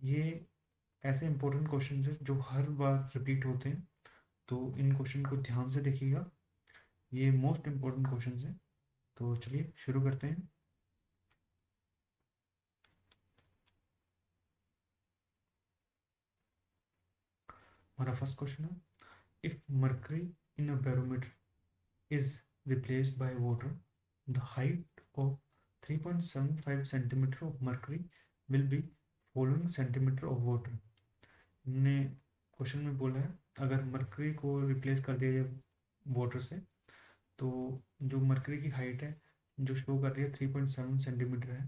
ये ऐसे important question है जो हर बार रिपीट होते हैं, तो इन क्वेश्चन को ध्यान से देखिएगा। ये मोस्ट इंपॉर्टेंट क्वेश्चन है। तो चलिए शुरू करते हैं। हमारा फर्स्ट क्वेश्चन है, if mercury in a barometer is replaced by water, the height of 3.75 centimetre of mercury will be following centimetre of water. हमने क्वेश्चन में बोला है, अगर मर्करी को रिप्लेस कर दिया जाए वाटर से, तो जो मर्करी की हाइट है जो शो कर रही है 3.7 सेंटीमीटर है,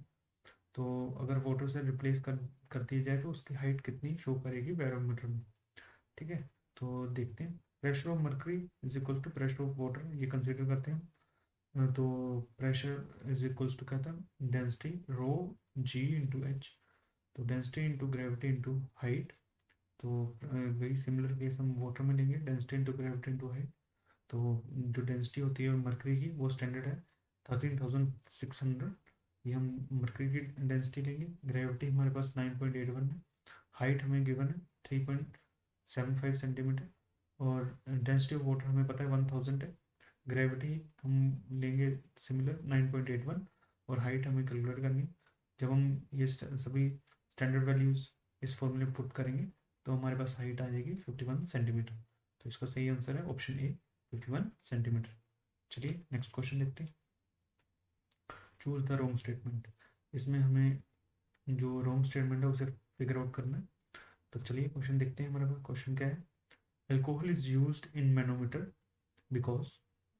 तो अगर वाटर से रिप्लेस कर दी जाए तो उसकी हाइट कितनी शो करेगी बैरोमीटर में। ठीक है, तो देखते हैं। Pressure of mercury is equal to pressure of water, ये कंसिडर करते हैं। तो प्रेशर इज इक्वल्स टू कहता है density rho g into h. तो density into gravity into height. तो वही सिमिलर केस हम वाटर में लेंगे, density into gravity into height. तो जो डेंसिटी होती है मरकरी की वो स्टैंडर्ड है 13,600। ये हम मरकरी की डेंसिटी लेंगे। ग्रेविटी हमारे पास 9.81 है। हाइट हमें गिवन है 3.75 सेंटीमीटर। और डेंसिटी ऑफ वाटर हमें पता है 1000 है। ग्रेविटी हम लेंगे सिमिलर 9.81। और हाइट हमें कैलकुलेट करनी है। जब हम ये सभी स्टैंडर्ड वैल्यूज इस फॉर्मूले पुट करेंगे तो हमारे पास हाइट आ जाएगी 51 सेंटीमीटर। तो इसका सही आंसर है ऑप्शन ए, 51 सेंटीमीटर। चलिए नेक्स्ट क्वेश्चन देखते हैं। Choose the wrong statement. इसमें हमें जो रॉन्ग स्टेटमेंट है उसे फिगर आउट करना है। तो चलिए क्वेश्चन देखते हैं। हमारा क्वेश्चन क्या है, alcohol is used in manometer because.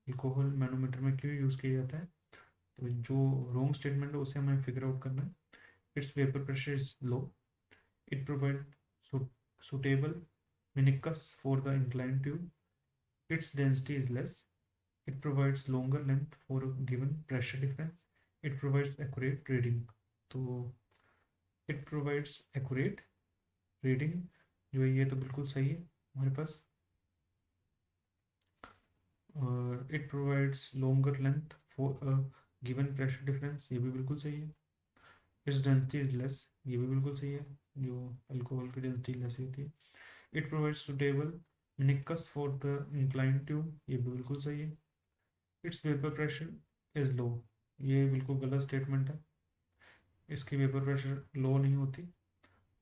Alcohol manometer में क्यों यूज किया जाता है? तो जो रॉन्ग स्टेटमेंट है उसे हमें फिगर आउट करना है। It's vapour pressure is low, it provide suitable meniscus for the inclined tube, its density is less, it provides longer length for a given pressure difference, it provides accurate reading। तो it provides accurate reading जो है ये तो बिल्कुल सही है हमारे पास। और it provides longer length for a given pressure difference, ये भी बिल्कुल सही है। its density is less, ये भी बिल्कुल सही है, जो अल्कोहल की डेंसिटी लेस होती है। it provides suitable meniscus for the inclined tube, ये भी बिल्कुल सही है। its vapor pressure is low, ये बिल्कुल गलत स्टेटमेंट है। इसकी वेपर प्रेशर लो नहीं होती।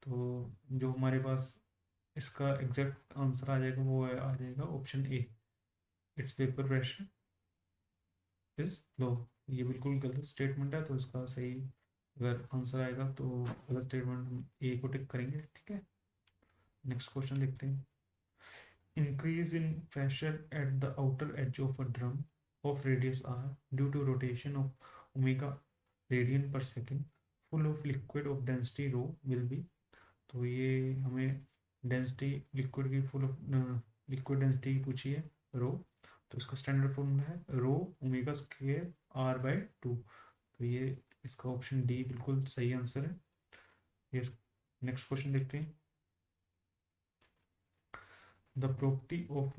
तो जो हमारे पास इसका एग्जैक्ट आंसर आ जाएगा वो आ जाएगा option A, it's vapour pressure is low. ये बिल्कुल गलत स्टेटमेंट है, तो इसका सही अगर आंसर आएगा तो गलत स्टेटमेंट हम ए को टिक करेंगे। ठीक है, नेक्स्ट क्वेश्चन देखते हैं। Increase in pressure at the outer edge of a drum of radius r due to rotation of omega radian per second full of liquid of density rho will be। तो ये हमें density liquid की full of liquid density पूछी है rho. तो इसका standard formula है rho omega square r by 2। तो ये इसका ऑप्शन डी बिल्कुल सही आंसर है। ये नेक्स्ट क्वेश्चन देखते हैं। The property of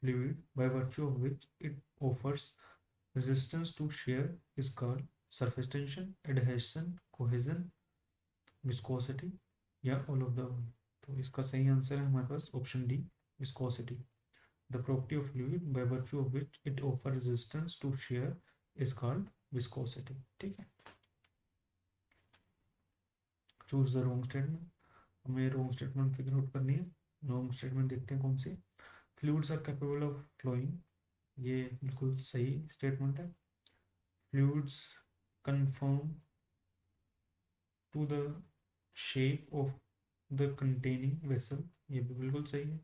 fluid by virtue of which it offers resistance to shear is called surface tension, adhesion, cohesion, viscosity या all of the above। तो इसका सही आंसर है हमारे पास option D, viscosity। The property of fluid by virtue of which it offers resistance to shear is called viscosity। ठीक है, choose the wrong statement. हमें रॉन्ग स्टेटमेंट फिगर आउट करनी है। रॉन्ग स्टेटमेंट देखते हैं कौन सी। Fluids are capable of flowing, ये बिल्कुल सही स्टेटमेंट है। Fluids conform to the shape of the containing vessel, ये भी बिल्कुल सही है।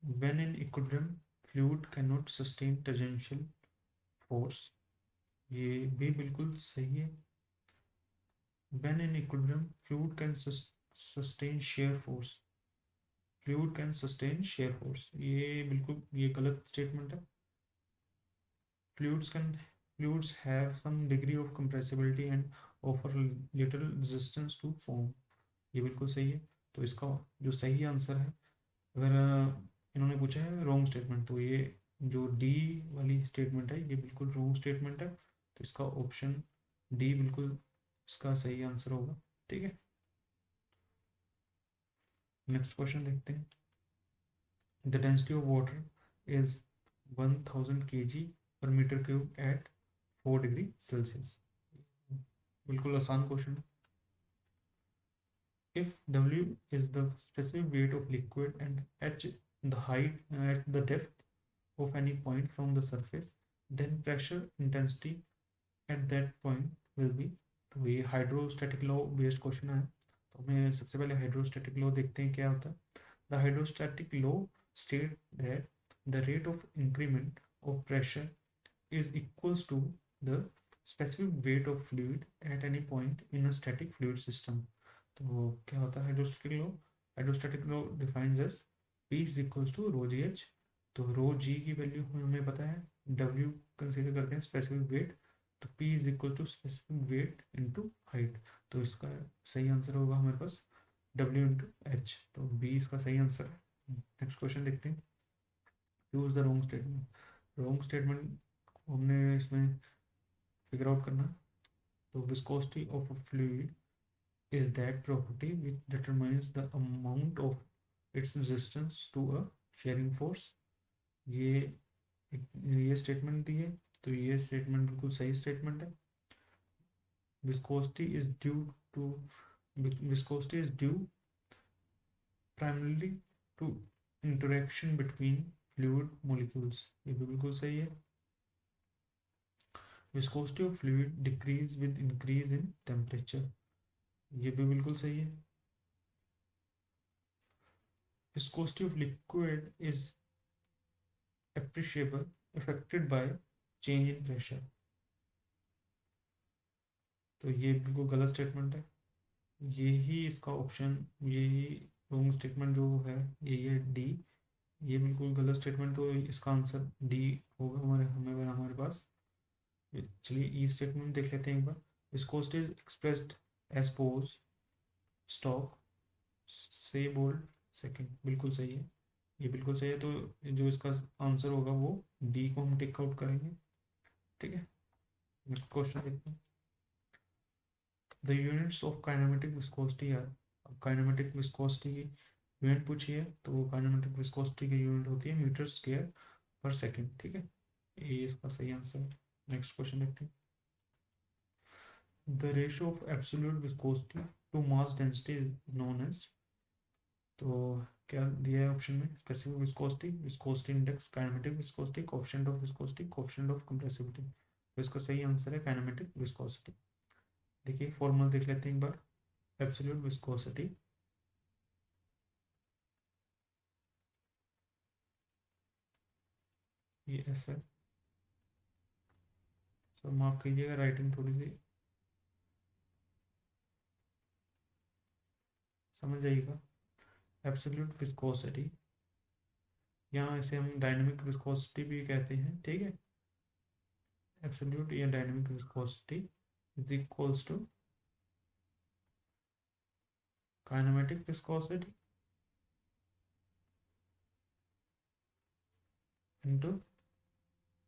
when in equilibrium fluid cannot sustain tangential force, ये भी बिल्कुल सही है। when in equilibrium fluid can sustain shear force, fluid can sustain shear force, ये बिल्कुल ये गलत स्टेटमेंट है। fluids can fluids have some degree of compressibility and offer little resistance to foam, ये बिल्कुल सही है। तो इसका जो सही आंसर है, अगर इन्होंने पूछा है रॉन्ग स्टेटमेंट, तो ये जो डी वाली स्टेटमेंट है ये बिल्कुल रॉन्ग स्टेटमेंट है। तो इसका ऑप्शन डी बिल्कुल इसका सही आंसर होगा। ठीक है, नेक्स्ट क्वेश्चन देखते हैं। The density of water is 1000 kg पर metre cube at 4 degree Celsius. बिल्कुल आसान क्वेश्चन है। If W is the specific weight of liquid and H the height at the depth of any point from the surface, then pressure intensity at that point will be। तो ये hydrostatic law based question है। तो हमें सबसे पहले hydrostatic law देखते हैं क्या होता है। The hydrostatic law state that the rate of increment of pressure is equals to the specific weight of fluid at any point in a static fluid system। तो क्या होता है hydrostatic law. Hydrostatic law defines as P is equals to rho g h. तो rho जी की value हमें पता है, W consider करते हैं स्पेसिफिक वेट, तो P is equal to specific weight into height. तो इसका सही आंसर होगा हमारे पास W इंटू एच। तो B इसका सही आंसर है। नेक्स्ट क्वेश्चन देखते हैं। Choose the wrong statement. Wrong statement हमने इसमें फिगर आउट करना। तो viscosity of a fluid is that property which determines the amount of its resistance to a shearing force। ये ये स्टेटमेंट दी है, तो ये स्टेटमेंट बिल्कुल सही स्टेटमेंट है। viscosity is due to viscosity is due primarily to interaction between fluid molecules। ये भी बिल्कुल सही है। viscosity of fluid decrease with increase in temperature। ये भी बिल्कुल सही है। viscosity of liquid is appreciable affected by change in pressure। तो ये बिल्कुल गलत स्टेटमेंट है। यही इसका ऑप्शन, यही रॉन्ग स्टेटमेंट जो है यही है डी। ये बिल्कुल गलत स्टेटमेंट, तो इसका आंसर डी होगा हमारे पास। चलिए ई स्टेटमेंट देख लेते हैं एक बार। Viscosity is expressed as poise stokes से बोल्ड सेकंड। बिल्कुल सही है, ये बिल्कुल सही है। तो जो इसका आंसर होगा वो डी को हम टिक आउट करेंगे। ठीक है, नेक्स्ट क्वेश्चन देखते हैं। The units of kinematic viscosity are. अब काइनेमेटिक विस्कोसिटी की यूनिट पूछी है, तो वो काइनेमेटिक विस्कोसिटी की यूनिट होती है मीटर स्क्वायर पर सेकंड। ठीक है, ये इसका सही आंसर है। नेक्स्ट क्वेश्चन देखते हैं। The ratio of absolute viscosity to mass density is known as. तो क्या दिया है ऑप्शन में? Specific viscosity, viscosity index, kinematic viscosity, coefficient of viscosity, coefficient of compressibility. तो इसका सही आंसर है काइनेमेटिक विस्कोसिटी। देखिए फॉर्मूला देख लेते हैं एक बार। एब्सोल्यूट विस्कोसिटी ये ऐसा है। सर माफ कीजिएगा, राइटिंग थोड़ी सी समझ आइएगा। एब्सोल्यूट विस्कोसिटी, यहाँ इसे हम डायनेमिक विस्कोसिटी भी कहते हैं। ठीक है, एब्सोल्यूट या dynamic viscosity is equals to kinematic viscosity into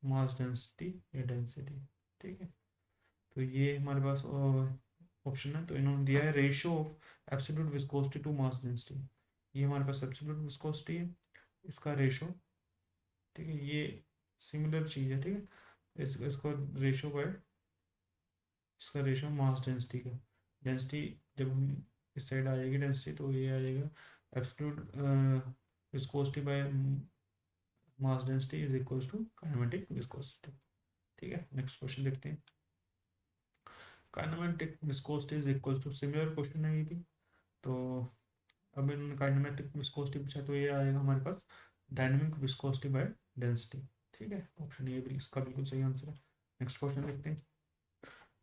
mass density या डेंसिटी। ठीक है, तो ये हमारे पास ऑप्शन है। तो इन्होंने दिया है ratio of absolute viscosity to mass density. ये हमारे पास एब्सोल्यूट विस्कोसिटी है, इसका रेशियो। ठीक है, ये सिमिलर चीज़ है। ठीक है, इसका रेशियो बाय इसका रेशियो मास डेंसिटी का। डेंसिटी जब हम इस साइड आ जाएगी डेंसिटी, तो ये आ जाएगा absolute viscosity by mass density is equals to kinematic viscosity. ठीक है, नेक्स्ट क्वेश्चन देखते हैं। Kinematic viscosity is equals to, similar question है ये भी। तो अब इन्होंने काइनेमेटिक विस्कोसिटी पूछा, तो ये आएगा हमारे पास डायनेमिक विस्कोसिटी बाय डेंसिटी। ठीक है, ऑप्शन ए भी इसका बिल्कुल सही आंसर है। नेक्स्ट क्वेश्चन देखते हैं।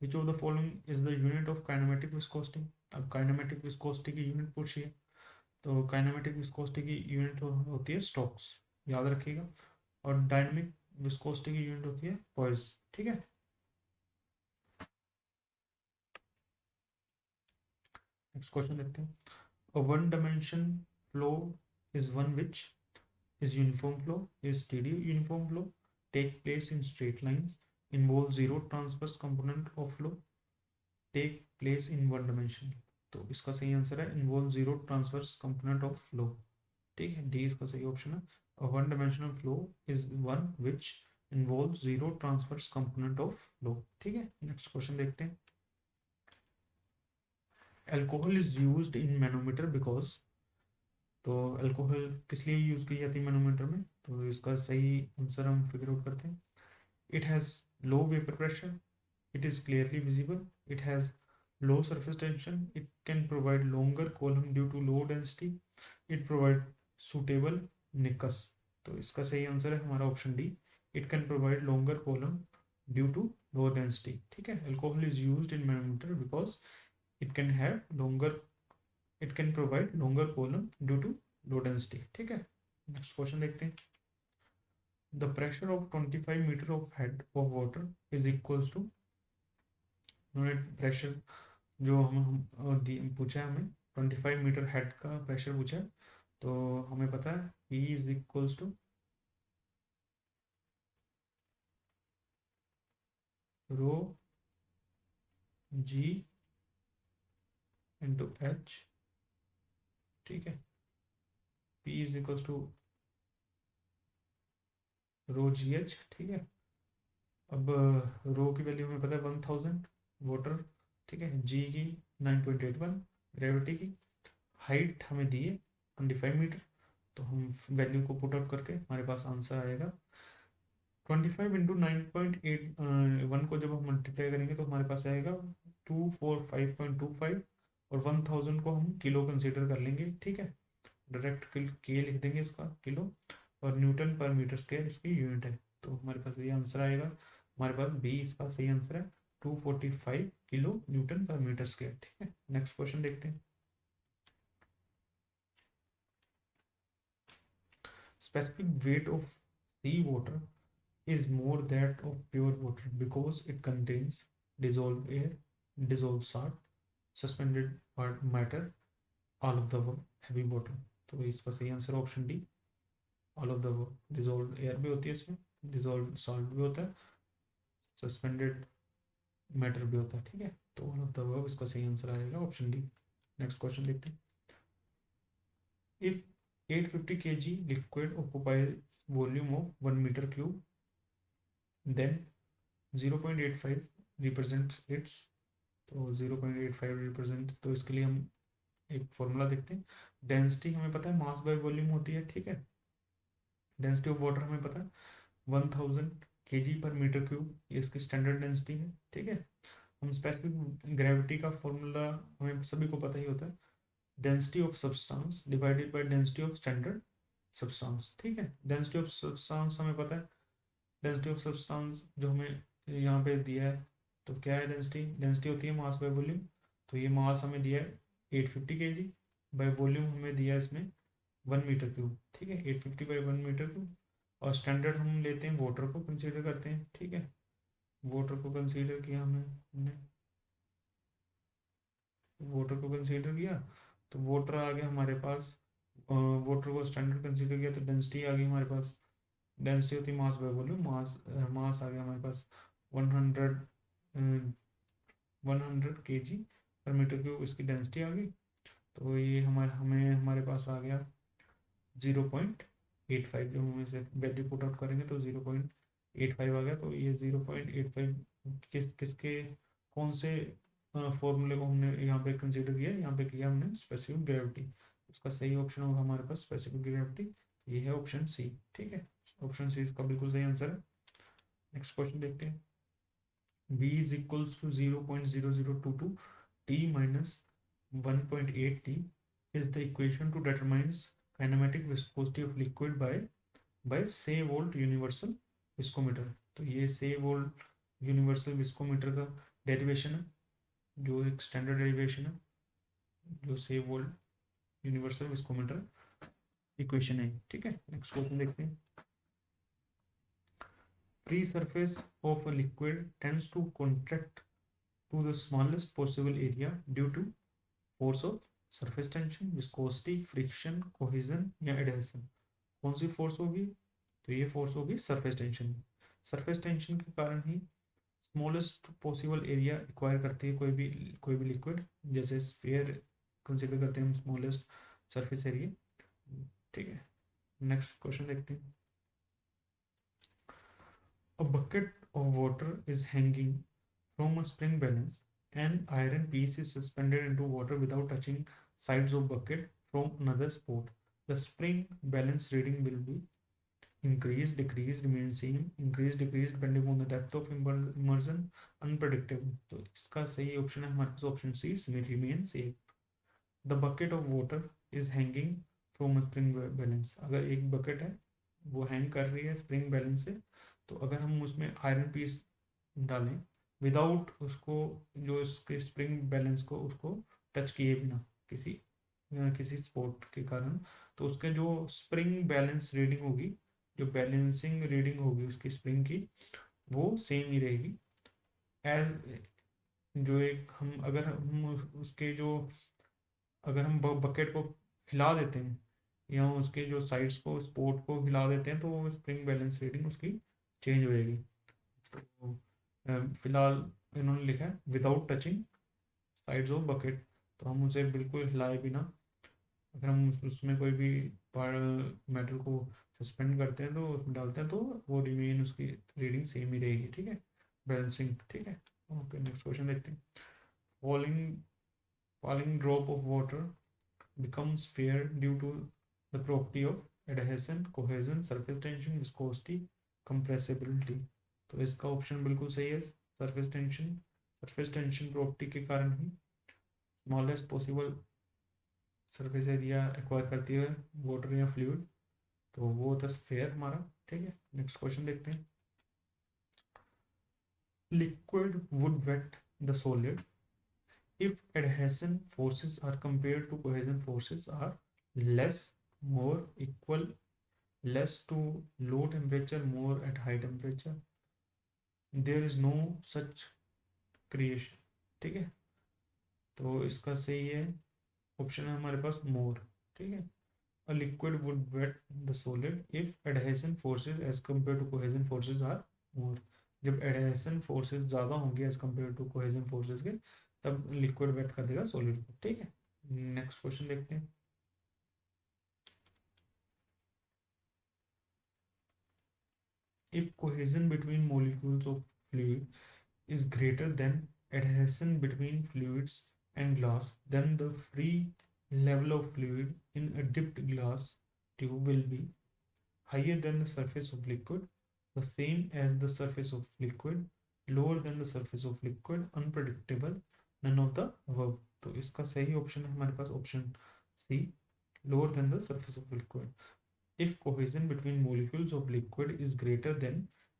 Which of the following is the unit of kinematic viscosity. अब काइनेमेटिक विस्कोसिटी की यूनिट पूछी है, तो काइनेमेटिक विस्कोसिटी की यूनिट होती है स्टोक्स, याद रखिएगा। और डायनेमिक विस्कोसिटी की यूनिट होती है पॉइस। ठीक है, नेक्स्ट क्वेश्चन देखते हैं। A one dimension flow is one which is uniform flow, is steady uniform flow, take place in straight lines, involve zero transverse component of flow, take place in one dimension। तो इसका सही answer है involve zero transverse component of flow. ठीक है, D इसका सही option है। One dimensional flow is one which involve zero transverse component of flow. ठीक है, नेक्स्ट क्वेश्चन देखते हैं। Alcohol is used in manometer because, तो अल्कोहल किस लिए यूज की जाती है मैनोमीटर में, तो इसका सही आंसर हम फिगर आउट करते हैं। It has low vapour pressure, it is clearly visible, it has low surface tension, it can provide longer column due to low density, it provide suitable निकस। तो इसका सही आंसर है हमारा option D, it can provide longer column due to low density. ठीक है, alcohol is used in manometer because it can have longer, it can provide longer column due to low density. ठीक है, next question देखते हैं। The pressure of 25 metre of head of water is equals to, उन्होंने pressure जो पूछा है हमें 25 metre head का प्रेशर पूछा है, तो हमें पता है P is equals to rho g into h. ठीक है, P is equals to rho g h. ठीक है, अब रो की वैल्यू हमें पता है 1000 वाटर। ठीक है, जी की 9.81, ग्रेविटी की हाइट हमें दी है 25 मीटर, तो हम वैल्यू को पुट आउट करके हमारे पास आंसर आएगा 25 इंटू 9.81 को जब हम मल्टीप्लाई करेंगे तो हमारे पास आएगा 245.25, और 1000 को हम किलो कंसीडर कर लेंगे। ठीक है, डायरेक्ट के लिख देंगे इसका किलो, और न्यूटन पर मीटर स्क्वायर इसकी यूनिट है, तो हमारे पास ये आंसर आएगा। हमारे पास बी इसका सही आंसर है, 245 kilo newton per metre square. ठीक है, नेक्स्ट क्वेश्चन देखते हैं। Specific weight of sea water is more that of pure water because it contains dissolved air, dissolved salt, suspended matter, all of the above, heavy water। तो इसका सही answer option D, all of the above। Dissolve air भी होती है इसमें, dissolve salt भी होता है, सस्पेंडेड मैटर भी होता है। ठीक है, तो ऑल ऑफ द above इसका सही आंसर आएगा ऑप्शन डी। नेक्स्ट क्वेश्चन देखते हैं। If 850 kg liquid occupies volume of 1 meter cube, then 0.85 represents its, तो 0.85 रिप्रेजेंट, तो इसके लिए हम एक फॉर्मूला देखते हैं। डेंसिटी हमें पता है मास बाय वॉल्यूम होती है। ठीक है, डेंसिटी ऑफ वाटर हमें पता है 1000 kg पर मीटर क्यूब, ये इसकी स्टैंडर्ड डेंसिटी है। ठीक है, हम स्पेसिफिक ग्रेविटी का फॉर्मूला हमें सभी को पता ही होता है, density of substance divided by density of standard substance. ठीक है, डेंसिटी ऑफ सब्सटेंस हमें पता है, डेंसिटी ऑफ सब्सटेंस जो हमें यहाँ पे दिया है, तो क्या है डेंसिटी, डेंसिटी होती है मास बाय वॉल्यूम, तो ये मास हमें दिया है 850 kg, बाय वॉल्यूम हमें दिया है इसमें 1 मीटर क्यूब। ठीक है, 850 बाई 1 मीटर क्यूब, और स्टैंडर्ड हम लेते हैं वाटर को कंसीडर करते हैं। ठीक है, वाटर को कंसीडर किया हमने वाटर को कंसीडर किया, तो वाटर आ गया हमारे पास, वाटर को स्टैंडर्ड कंसीडर किया तो डेंसिटी आ गई हमारे पास, डेंसिटी होती है मास बाय वॉल्यूम, मास आ गया हमारे पास 100 100 kg पर मीटर क्यूब, इसकी डेंसिटी आ गई, तो ये हमारे पास आ गया 0.85। जब हम इसे वैल्यू पुट आउट करेंगे तो 0.85 आ गया, तो ये 0.85 किसके कौन से फॉर्मूले को हमने यहाँ पे कंसीडर किया, यहाँ पे किया हमने स्पेसिफिक ग्रेविटी। उसका सही ऑप्शन होगा हमारे पास स्पेसिफिक ग्रेविटी, ये है ऑप्शन सी। ठीक है, ऑप्शन सी इसका बिल्कुल सही आंसर है। नेक्स्ट क्वेश्चन देखते हैं। v is equals to 0.0022 t minus 1.8 t is the equation to determines kinematic viscosity of liquid by से वोल्ट यूनिवर्सल विस्कोमीटर। तो ये से वोल्ट यूनिवर्सल विस्कोमीटर का डेरिवेशन है, जो एक स्टैंडर्ड डेरिवेशन है, जो से वोल्ट यूनिवर्सल विस्कोमीटर इक्वेशन है। ठीक है, नेक्स्ट क्वेश्चन देखते हैं। Free surface of a liquid tends to contract to the smallest possible area due to force of surface tension, viscosity, friction, cohesion या adhesion। कौन सी फोर्स होगी, तो ये फोर्स होगी सरफेस टेंशन। सरफेस टेंशन के कारण ही स्मॉलेस्ट पॉसिबल एरिया एक्वायर करती है कोई भी लिक्विड, जैसे स्फीयर कंसिडर करते हैं हम स्मॉलेस्ट सरफेस एरिया। ठीक है, नेक्स्ट क्वेश्चन देखते हैं। A bucket of water is hanging from a spring balance. An iron piece is suspended into water without touching sides of bucket from another spot. The spring balance reading will be increase, decrease, remain same, increase, decrease depending on the depth of immersion, unpredictable. तो इसका सही option है हमारे पास option C, remain same. The bucket of water is hanging from a spring balance. अगर एक bucket है वो हैंग कर रही है स्प्रिंग बैलेंस से, तो अगर हम उसमें आयरन पीस डालें विदाउट उसको, जो इसके स्प्रिंग बैलेंस को उसको टच किए बिना, किसी किसी स्पोर्ट के कारण, तो उसके जो स्प्रिंग बैलेंस रीडिंग होगी, जो बैलेंसिंग रीडिंग होगी उसकी स्प्रिंग की, वो सेम ही रहेगी एज, जो एक हम अगर हम उसके जो, अगर हम बकेट को हिला देते हैं या उसके जो साइड्स को स्पोर्ट को हिला देते हैं, तो वो स्प्रिंग बैलेंस रीडिंग उसकी चेंज हो जाएगी। तो फिलहाल इन्होंने लिखा है without touching sides of bucket, तो हम उसे बिल्कुल हिलाए बिना, अगर हम उसमें कोई भी मेटल को सस्पेंड करते हैं तो उसमें डालते हैं, तो वो रिमेन उसकी रीडिंग सेम ही रहेगी। ठीक है, बैलेंसिंग। ठीक है, ओके नेक्स्ट क्वेश्चन देखते हैं। Falling falling drop of water becomes fair due to the property of adhesion, cohesion, surface tension, viscosity, compressibility. तो इसका ऑप्शन बिल्कुल सही है, surface tension. Surface tension property के कारण ही smallest possible surface area acquire करती है वाटर या फ्लूइड, तो वो था स्फेयर हमारा। ठीक है, नेक्स्ट क्वेश्चन देखते हैं। Liquid would wet the solid if adhesion forces are compared to cohesion forces are less, more, equal, less to low temperature, more at high temperature, there is no such creation। ठीक है, तो इसका सही है option है हमारे पास मोर। ठीक है, a liquid would wet the solid if adhesion forces as compared to cohesion forces are more। जब adhesion forces ज़्यादा होंगे as compared to cohesion forces के, तब लिक्विड वेट कर देगा सॉलिड को। ठीक है, नेक्स्ट क्वेश्चन देखते हैं। If cohesion between molecules of fluid is greater than adhesion between fluids and glass, then the free level of fluid in a dipped glass tube will be higher than the surface of liquid, the same as the surface of liquid, lower than the surface of liquid, unpredictable, none of the above। तो इसका सही option है हमारे पास option C, lower than the surface of liquid। If cohesion between molecules of liquid is greater than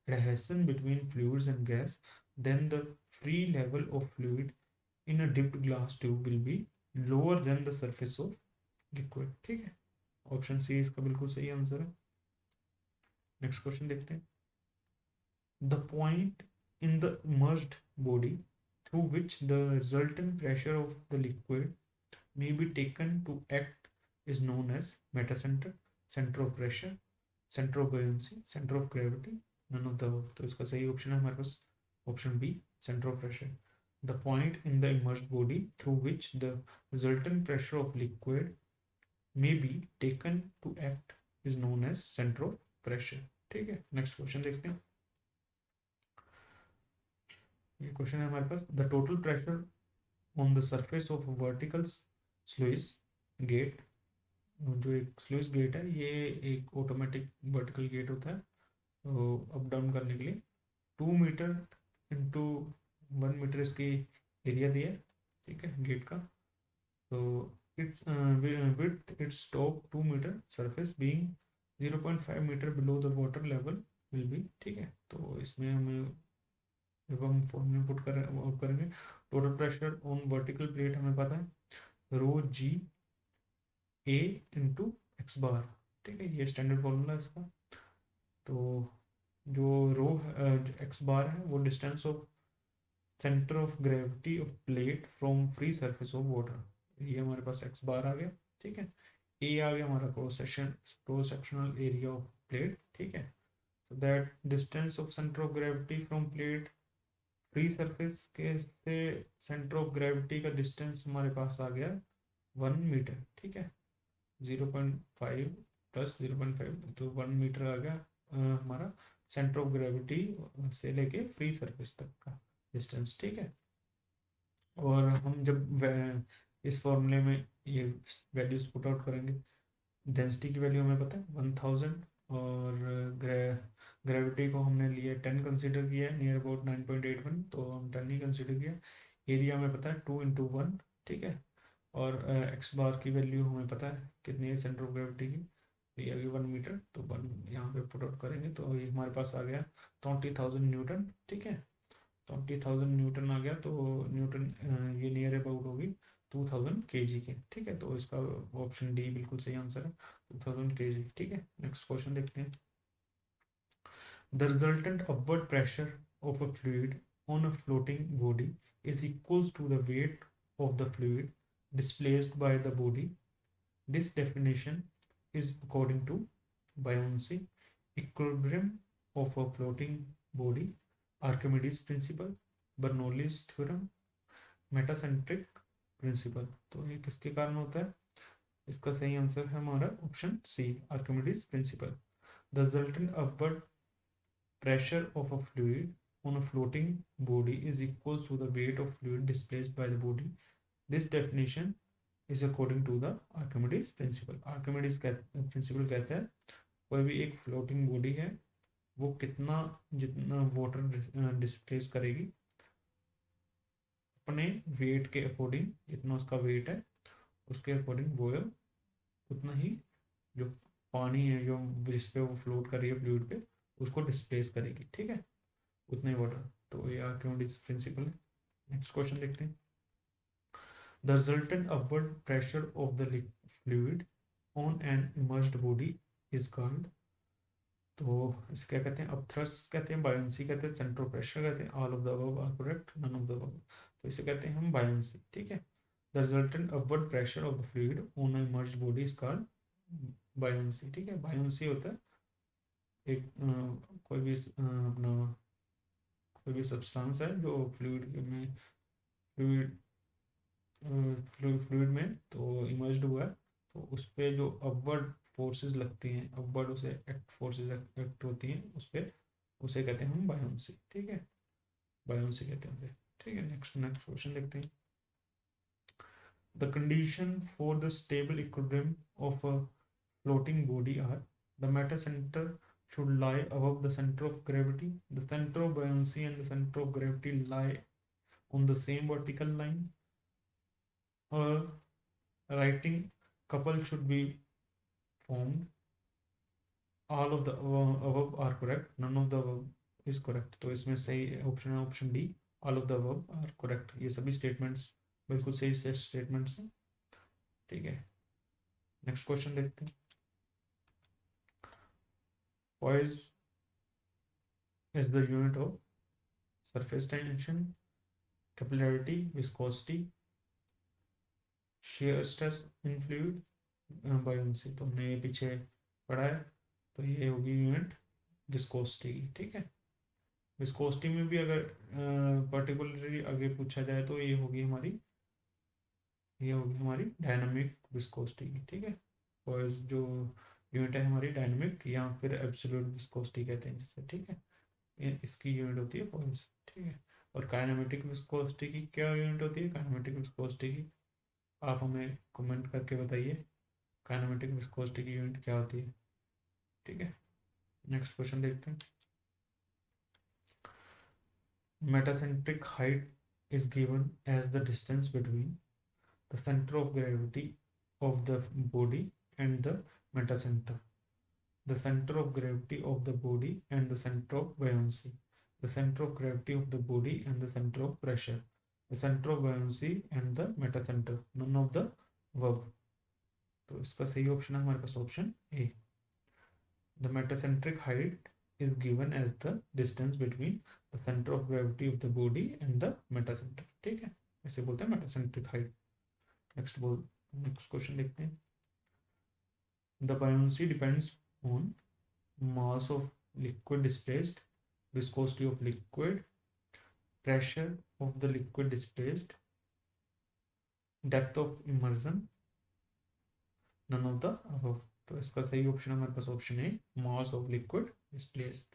adhesion between fluids and gas, then the free level of fluid in a dipped glass tube will be lower than the surface of liquid। ठीक है, option C इसका बिल्कुल सही answer है। Next question देखते हैं। The point in the immersed body through which the resultant pressure of the liquid may be taken to act is known as metacenter, center of pressure, center of buoyancy, center of gravity, none of the above। तो इसका सही option है हमारे पास option B, center of pressure। The point in the immersed body through which the resultant pressure of liquid may be taken to act is known as center of pressure। ठीक है, next question देखते हैं। ये question है हमारे पास। The total pressure on the surface of vertical sluice gate, जो एक स्लुइस गेट है, ये एक ऑटोमेटिक वर्टिकल गेट होता है, तो अप डाउन करने के लिए 2 मीटर इंटू 1 मीटर इसकी एरिया दिया है। ठीक है, गेट का, तो it's width it's top 2 metre, surface being 0.5 metre below the water level will be. ठीक है, तो इसमें हमें जब हम फॉर्मूला पुट करेंगे, total pressure on vertical plate हमें पता है रो जी ए इंटू एक्स बार। ठीक है, ये स्टैंडर्ड फॉर्मूला है इसका। तो जो रो एक्स बार है वो distance of centre of gravity of plate from free surface of water, ये हमारे पास एक्स बार आ गया। ठीक है, ए आ गया हमारा cross sectional area of plate. ठीक है, so that distance of center of gravity from plate free surface के से सेंटर ऑफ ग्रेविटी का डिस्टेंस हमारे पास आ गया 1 मीटर, ठीक है। 0.5 प्लस 0.5 तो 1 मीटर आ गया हमारा सेंटर ऑफ ग्रेविटी से लेके फ्री सरफेस तक का डिस्टेंस, ठीक है। और हम जब इस फॉर्मूले में ये वैल्यूज पुट आउट करेंगे, डेंसिटी की वैल्यू हमें पता है 1000, और ग्रेविटी को हमने लिया 10 कंसिडर किया है, नियर अबाउट 9.81, तो हम 10 ही कंसिडर किया। एरिया हमें पता है 2 × 1, ठीक है। और एक्स बार की वैल्यू हमें पता है कितनी है सेंटर ऑफ ग्रेविटी की, तो ये अभी 1 मीटर, तो 1 यहाँ पे पुट आउट करेंगे तो ये हमारे पास आ गया 20,000 न्यूटन, ठीक है। 20,000 न्यूटन आ गया, तो न्यूटन ये नियर अबाउट होगी 2000 kg के, ठीक है। तो इसका ऑप्शन डी बिल्कुल सही आंसर है, 2000 kg, ठीक है। नेक्स्ट क्वेश्चन देखते हैं। The resultant upward pressure of a fluid on a floating body is equals to the weight of the fluid displaced by the body. This definition is according to buoyancy, equilibrium of a floating body, Archimedes principle, Bernoulli's theorem, metacentric principle. तो ये किसके कारण होता है? इसका सही answer है हमारा option C, Archimedes principle. The resultant upward pressure of a fluid on a floating body is equals to the weight of fluid displaced by the body. This definition is according to the Archimedes principle. Archimedes principle कहता है कोई भी एक floating body है वो कितना जितना water displace करेगी अपने वेट के अकॉर्डिंग, जितना उसका वेट है उसके अकॉर्डिंग वो उतना ही जो पानी है जो जिस पे वो फ्लोट कर रही है फ्लूइड पे उसको डिस्प्लेस करेगी, ठीक है, उतना ही वाटर। तो ये आर्किमिडीज प्रिंसिपल है। नेक्स्ट क्वेश्चन देखते हैं। The resultant upward pressure of the fluid on an immersed body is called, तो इसे क्या कहते हैं? अपथ्रस्ट कहते हैं, बायोंसी कहते हैं, सेंट्रो प्रेशर कहते हैं, all of the above are correct, none of the above. तो इसे कहते हैं हम बायोंसी, ठीक है। The resultant upward pressure of the fluid on an immersed body is called buoyancy, ठीक है। बायोंसी होता है एक कोई भी अपना कोई भी सब्सटेंस है जो फ्लूइड में फ्लूइड फ्लूइड में तो इमर्ज्ड हुआ है, तो उस पर जो अपवर्ड फोर्सेस लगती हैं, अपवर्ड उसे एक्ट फोर्सेस एक्ट होती हैं उस पर, उसे कहते हैं हम बायोंसी, ठीक है। बायोंसी कहते हैं उसे, ठीक है। नेक्स्ट नेक्स्ट क्वेश्चन देखते हैं। The condition for the stable equilibrium of a floating body are the matter center should lie above the center of gravity, the center of buoyancy and the center of gravity lie on the same vertical line, or writing couple should be formed, all of the above are correct, none of the above is correct। तो इसमें सही option है option D, all of the above are correct. ये सभी statements बिल्कुल सही statements हैं, ठीक है। नेक्स्ट क्वेश्चन देखते हैं। Poise is the unit of surface tension, capillarity, viscosity, shear stress in fluid, buoyancy। तो हमने ये पीछे पढ़ा है, तो ये होगी यूनिट विस्कोसिटी की, ठीक है। विस्कोसिटी में भी अगर पर्टिकुलरली आगे पूछा जाए तो ये होगी हमारी डायनामिक विस्कोसिटी की, ठीक है। और जो यूनिट है हमारी डायनामिक या फिर एब्सोल्यूट विस्कोसिटी कहते हैं जिससे, ठीक है। इसकी यूनिट होती है पॉइंट्स, ठीक है। और काइनेमेटिक विस्कोसिटी की क्या यूनिट होती है? काइनेमेटिक विस्कोसिटी की आप हमें कमेंट करके बताइए, काइनेमेटिक विस्कोसिटी की यूनिट क्या होती है, ठीक है। नेक्स्ट क्वेश्चन देखते हैं। Metacentric height is given as the distance between the centre of gravity of the body and the metacentre, the center of gravity of the body and the center of buoyancy, the center of gravity of the body and the center of pressure, the center of buoyancy and the metacenter, none of the above। तो इसका सही option है हमारे पास option A. The metacentric height is given as the distance between the center of gravity of the body and the metacenter, ठीक है, ऐसे बोलते हैं metacentric height। नेक्स्ट क्वेश्चन देखते हैं। The buoyancy depends on mass of liquid displaced, viscosity of liquid, pressure of the liquid displaced, depth of immersion, none of the above। तो इसका सही ऑप्शन हमारे पास ऑप्शन है, मास ऑफ लिक्विड डिस्प्लेस्ड।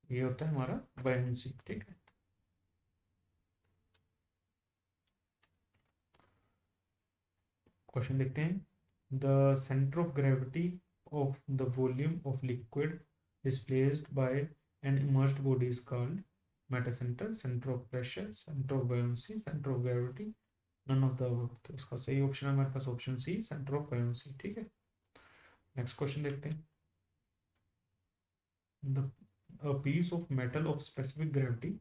ये होता है हमारा बायोन्सी। ठीक है, क्वेश्चन देखते हैं। The centre of gravity of the volume of liquid displaced by an immersed body is called meta centre, centre of pressure, centre of buoyancy, centre of gravity, none of the above. तो इसका सही option है हमारे पास option C, centre of buoyancy. ठीक है, next question देखते हैं। The piece of metal of specific gravity,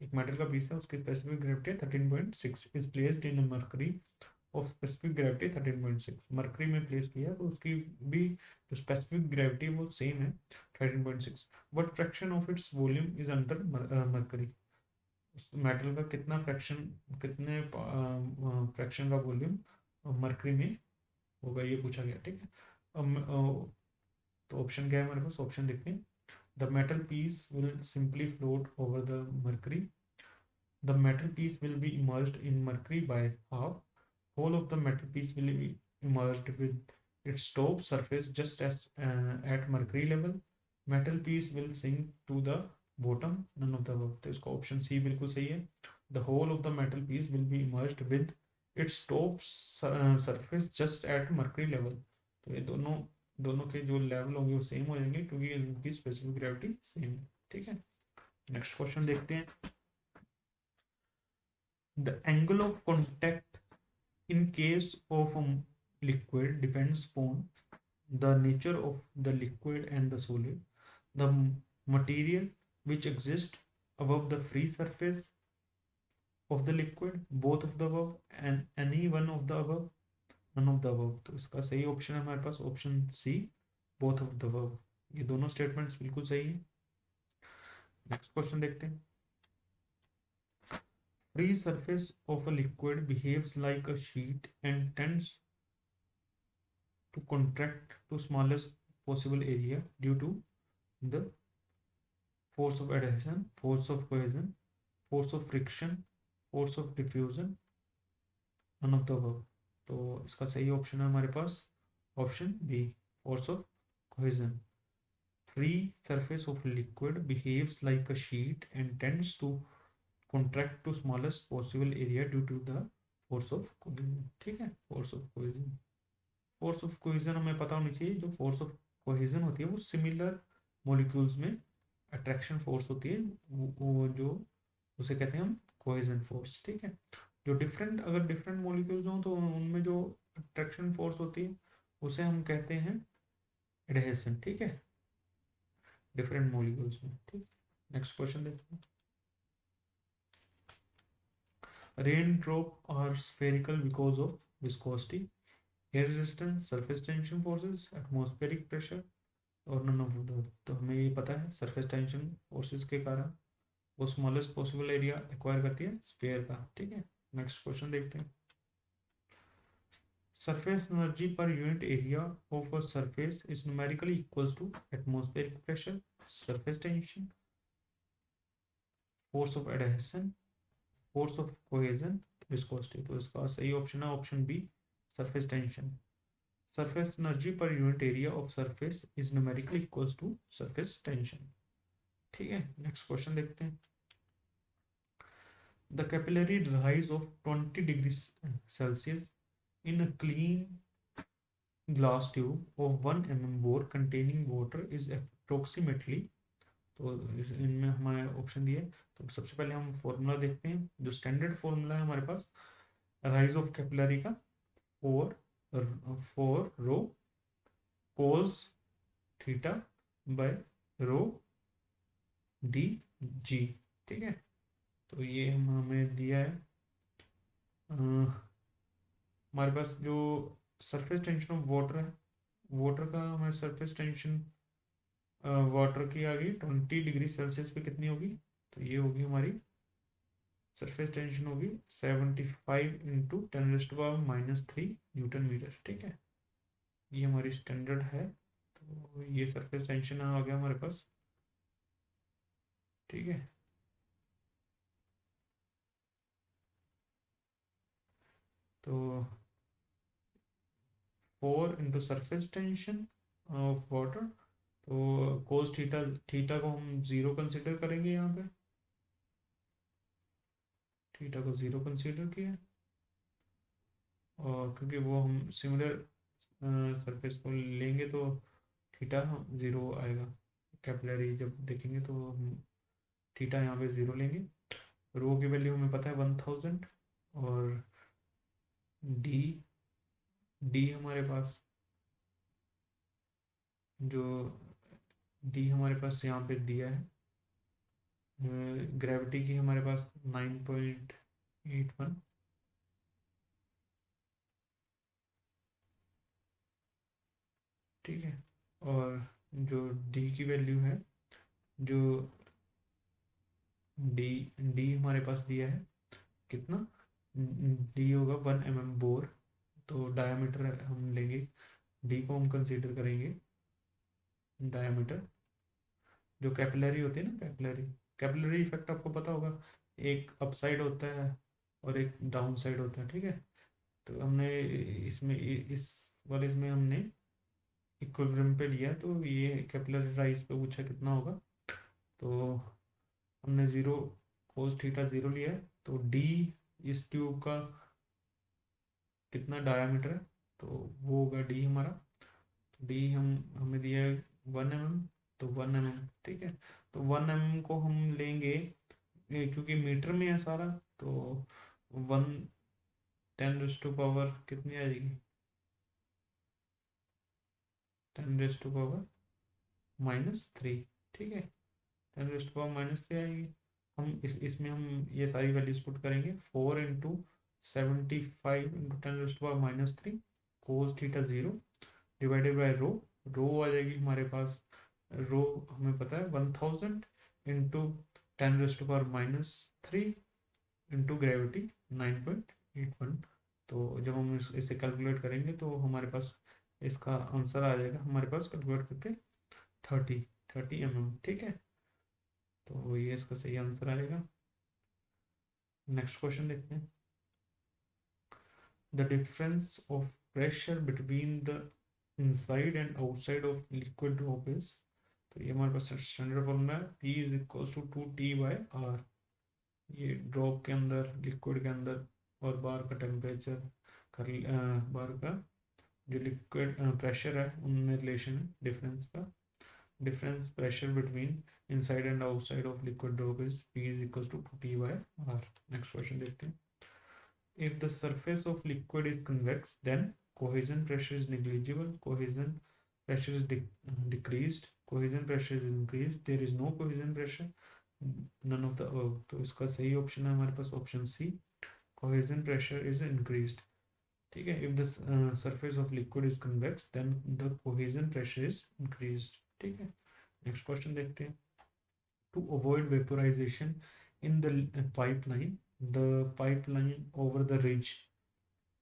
एक मेटल का पीस है, उसकी specific gravity 13.6 is placed in mercury of specific gravity 13.6। Mercury में प्लेस किया तो उसकी भी जो स्पेसिफिक ग्रेविटी वो सेम है 13.6। What fraction of its volume is under mercury, metal का कितना फ्रैक्शन, कितने फ्रैक्शन का वॉल्यूम मरकरी में होगा, ये पूछा गया। ठीक है, तो ऑप्शन क्या है हमारे पास, ऑप्शन देखते हैं। The metal piece will simply float over the mercury, the metal piece will be emerged in mercury by half, whole of the metal piece will be immersed with its top surface just as at mercury level, metal piece will sink to the bottom, none of the above। तो इसका option C बिल्कुल सही है। the whole of the metal piece will be immersed with its top surface just at mercury level। तो ये दोनों दोनों के जो लेवल होंगे वो सेम हो जाएंगे क्योंकि इनकी स्पेसिफिक ग्रेविटी सेम है। ठीक है, नेक्स्ट क्वेश्चन देखते हैं। The angle of contact in case of a liquid depends upon the nature of the liquid and the solid, the material which exists above the free surface of the liquid, both of the above and any one of the above, none of the above। तो इसका सही option है हमारे पास option C, both of the above। ये दोनों statements बिल्कुल सही है। नेक्स्ट क्वेश्चन देखते हैं। Free surface of a liquid behaves like a sheet and tends to contract to smallest possible area due to the force of adhesion, force of cohesion, force of friction, force of diffusion, none of the above। तो इसका सही option है हमारे पास option B, force of cohesion। Free surface of liquid behaves like a sheet and tends to contract to smallest possible area due to the force of cohesion। ठीक है, force of cohesion, force of cohesion हमें पता होनी चाहिए। जो force of cohesion होती है वो सिमिलर मॉलिक्यूल्स में अट्रैक्शन फोर्स होती है, वो जो उसे कहते हैं हम कोहेजन फोर्स। ठीक है, जो डिफरेंट, अगर डिफरेंट मॉलिक्यूल्स हों तो उनमें जो अट्रैक्शन फोर्स होती है उसे हम कहते हैं एडहेशन। ठीक है, डिफरेंट मॉलिक्यूल्स में। ठीक, नेक्स्ट क्वेश्चन देखते हैं। Rain drop are spherical because of viscosity, air resistance, surface tension forces, atmospheric pressure और नन ऑफ द। तो हमें ये पता है सरफेस टेंशन फोर्सेस के कारण वो स्मॉलेस्ट पॉसिबल एरिया एक्वायर करती है स्फीयर का। ठीक है, नेक्स्ट क्वेश्चन देखते हैं। Surface energy per unit area of a surface is numerically equals to atmospheric pressure, surface tension, force of adhesion, force of cohesion, viscosity. तो इसका सही ऑप्शन है option B, surface tension. Surface energy per unit area of surface is numerically equals to surface tension. ठीक है, next question देखते हैं। The capillary rise of 20 degrees Celsius in a clean glass tube of 1 mm bore containing water is approximately। तो इनमें हमारे option दिए। तो सबसे पहले हम फॉर्मूला देखते हैं। जो स्टैंडर्ड फॉर्मूला है हमारे पास राइज ऑफ कैपिलरी का, four four rho cos theta by rho d g. ठीक है, तो ये हमें दिया है। हमारे पास जो सरफेस टेंशन ऑफ वाटर है, वाटर का हमारे सरफेस टेंशन वाटर की आ गई 20 डिग्री सेल्सियस पे कितनी होगी, तो ये होगी हमारी सरफेस टेंशन होगी 75 इंटू 10⁻³ न्यूटन मीटर। ठीक है, ये हमारी स्टैंडर्ड है। तो ये सरफेस टेंशन आ गया हमारे पास। ठीक है, तो 4 into surface tension of water, तो कोस थीटा, थीटा को हम जीरो कंसिडर करेंगे यहाँ पे, थीटा को जीरो कंसिडर किया, और क्योंकि वो हम सिमिलर सरफेस को लेंगे तो थीटा जीरो आएगा। कैपिलरी जब देखेंगे तो हम थीटा यहाँ पे जीरो लेंगे। रो की वैल्यू हमें पता है 1000, और डी, डी हमारे पास जो डी हमारे पास यहाँ पे दिया है, ग्रेविटी की हमारे पास 9.81, ठीक है। और जो डी की वैल्यू है, जो डी डी हमारे पास दिया है कितना, डी होगा 1 mm बोर, तो डायमीटर हम लेंगे, डी को हम कंसीडर करेंगे डायमीटर। जो कैपिलरी होती है ना, कैपिलरी, कैपिलरी इफेक्ट आपको पता होगा, एक अप साइड होता है और एक डाउन साइड होता है, ठीक है। तो हमने इसमें इस वाले इसमें हमने इक्विलिब्रियम पे लिया, तो ये कैपिलरी राइज पे पूछा कितना होगा, तो हमने ज़ीरो, कोस थीटा ज़ीरो लिया है, तो डी इस ट्यूब का कितना डायामीटर है, तो वो होगा डी हमारा, डी हम हमें दिया है 1 mm, तो 1 mm, ठीक है। तो 1 mm को हम लेंगे, क्योंकि मीटर में है सारा, तो 1 10 टू पावर कितनी आ जाएगी, 10 टू पावर -3, ठीक है, 10 टू पावर -3 आएगी। हम इसमें हम ये सारी वैल्यूज पुट करेंगे, 4 into 75 into 10 to power -3 cos theta zero divided by rho, rho आ जाएगी हमारे पास, रो हमें पता है 1000 into 10 to power -3 into gravity 9.81। तो जब हम इसे कैलकुलेट करेंगे तो हमारे पास इसका आंसर आ जाएगा हमारे पास कैलकुलेट करके 30 mm, ठीक है। तो ये इसका सही आंसर आएगा। नेक्स्ट क्वेश्चन देखते हैं। The difference of pressure between the inside and outside of liquid drop is, तो ये हमारे पास स्टैंडर्ड फॉर्मूला है, P is equal to 2T/R। ये ड्रॉप के अंदर, लिक्विड के अंदर, और बार का टेम्परेचर, बार का जो लिक्विड प्रेशर है उनमें रिलेशन है डिफरेंस का। Difference pressure between inside and outside of liquid drop is P is equal to T/R। Next question देखते हैं। If the surface of liquid is convex, then cohesion pressure is negligible, cohesion pressure is decreased, cohesion pressure is increased, there is no cohesion pressure, none of the above। तो इसका सही option है हमारे पास option C, cohesion pressure is increased, ठीक है। If the surface of liquid is convex, then the cohesion pressure is increased, ठीक है। नेक्स्ट क्वेश्चन देखते हैं। To avoid vaporization in the pipeline, the pipeline over the ridge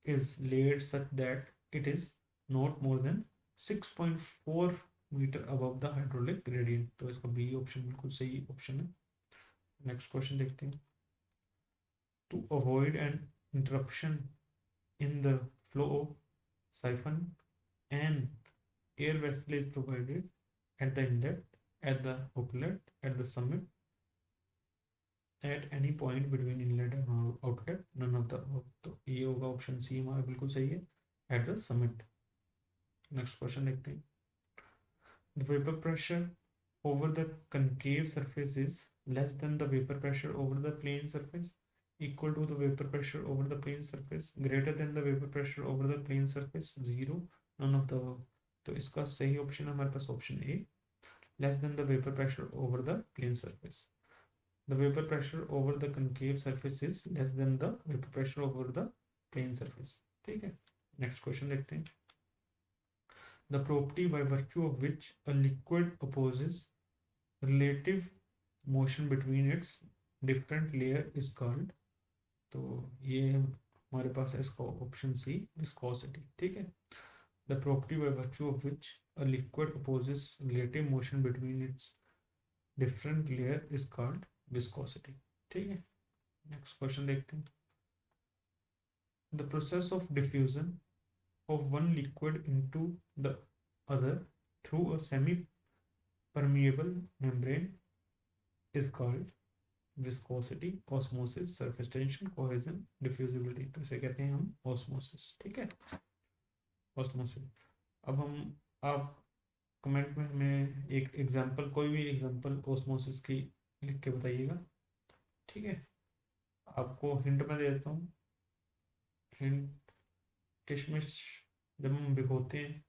is laid such that it is not more than 6.4 metre above the hydraulic gradient। तो इसका B option बिल्कुल सही option है। Next question देखते हैं। To avoid an interruption in the flow of siphon, an air vessel is provided at the inlet, at the outlet, at the summit, at any point between inlet and outlet, none of the above। तो ये होगा option C हमारा बिल्कुल सही है, at the summit। Next question देखते हैं। The vapor pressure over the concave surface is less than the vapor pressure over the plane surface, equal to the vapor pressure over the plane surface, greater than the vapor pressure over the plane surface, zero, none of the above। तो इसका सही option है हमारे पास option A, less than the vapor pressure over the plane surface। The vapor pressure over the concave surface is less than the vapor pressure over the plane surface, ठीक है। Next question देखते हैं। The property by virtue of which a liquid opposes relative motion between its different layer is called, तो ये हमारे पास है इसका option C, viscosity, ठीक है। The property by virtue of which a liquid opposes relative motion between its different layer is called viscosity, ठीक है। Next question देखते हैं। The process of diffusion of one liquid into the other through a semi-permeable membrane is called viscosity, osmosis, surface tension, cohesion, diffusibility. तो इसे कहते हैं हम osmosis. ठीक है, ऑस्मोसिस। अब हम आप कमेंट में हमें एक एग्जांपल, कोई भी एग्जांपल ऑस्मोसिस की लिख के बताइएगा। ठीक है, आपको हिंट में दे देता हूँ। हिंट, किशमिश जब हम भिगोते हैं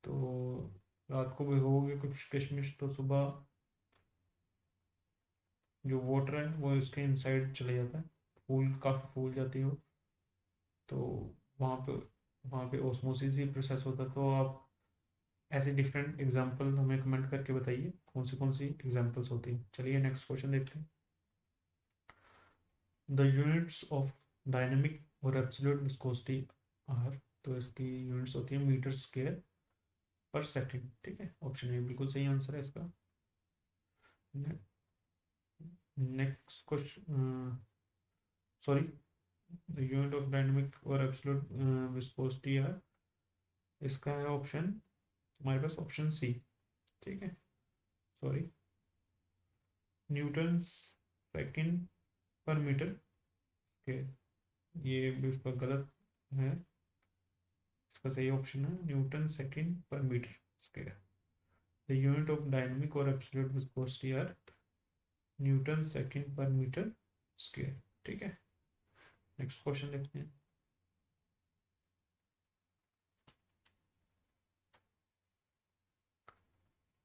तो रात को भिगोगे कुछ किशमिश, तो सुबह जो वाटर है वो इसके इनसाइड चले जाता है, फूल काफ़ी फूल जाती है वो। तो वहाँ पे वहाँ पे ओस्मोसिस ही प्रोसेस होता है। तो आप ऐसे डिफरेंट एग्जांपल हमें कमेंट करके बताइए कौन सी एग्जांपल्स होती हैं। चलिए नेक्स्ट क्वेश्चन देखते हैं। द यूनिट्स ऑफ डायनेमिक और एब्सोल्यूट विस्कोसिटी आर। तो इसकी यूनिट्स होती है मीटर स्क्वायर पर सेकंड। ठीक है, ऑप्शन ए बिल्कुल सही आंसर है इसका। Next question, sorry, the unit of dynamic और एब्सोल्यूट विस्कोसिटी है, इसका है ऑप्शन हमारे पास ऑप्शन सी। ठीक है, sorry, newton second per metre के, ये भी उसका गलत है। इसका सही ऑप्शन है newton second per metre square. The unit of dynamic और absolute viscosity are newton second per metre square. ठीक है, नेक्स्ट क्वेश्चन देखते हैं।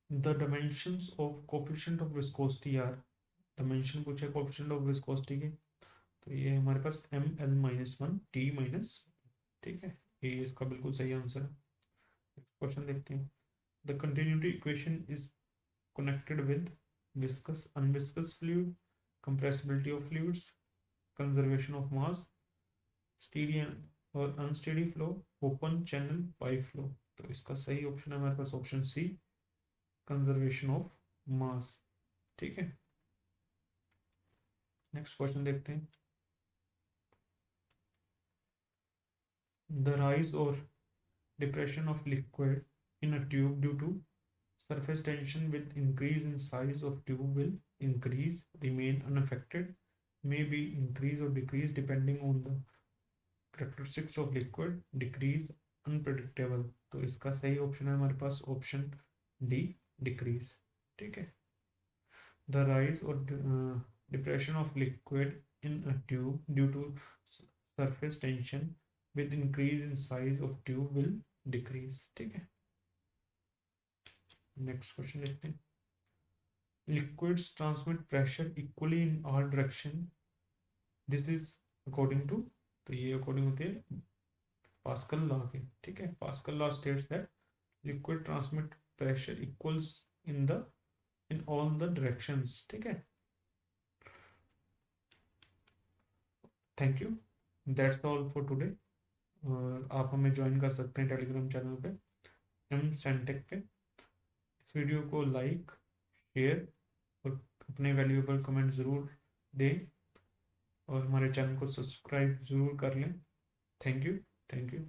The dimensions of coefficient of viscosity are. Dimension पूछे कोएफिशिएंट ऑफ विस्कोसिटी के, तो ये हमारे पास ml-1 t-। ठीक है, ये इसका बिल्कुल सही आंसर है। क्वेश्चन देखते हैं। The continuity equation is connected with viscous unviscous fluid, compressibility of fluids, conservation of mass, steady और unsteady flow, open channel pipe flow. तो इसका सही ऑप्शन है हमारे पास option C, conservation of mass. ठीक है, नेक्स्ट क्वेश्चन देखते हैं। द राइज और depression of liquid in a tube due to surface tension with increase in size of tube will increase, remain unaffected, may be increase or decrease depending on the characteristics of liquid, decrease, unpredictable। तो इसका सही option है हमारे पास option D, decrease. ठीक है, the rise और depression of liquid in a tube due to surface tension with increase in size of tube will decrease। ठीक है, नेक्स्ट क्वेश्चन देखते हैं। Liquids transmit pressure equally in all direction, this is according to. तो ये according होती है pascal law के। ठीक है, pascal law states that liquid transmit pressure equals in all the directions. ठीक है, thank you, that's all for today. आप हमें ज्वाइन कर सकते हैं टेलीग्राम चैनल पे एम सेंटेक पे। इस वीडियो को लाइक, शेयर और अपने वैल्यूएबल कमेंट ज़रूर दें और हमारे चैनल को सब्सक्राइब ज़रूर कर लें। Thank you, thank you.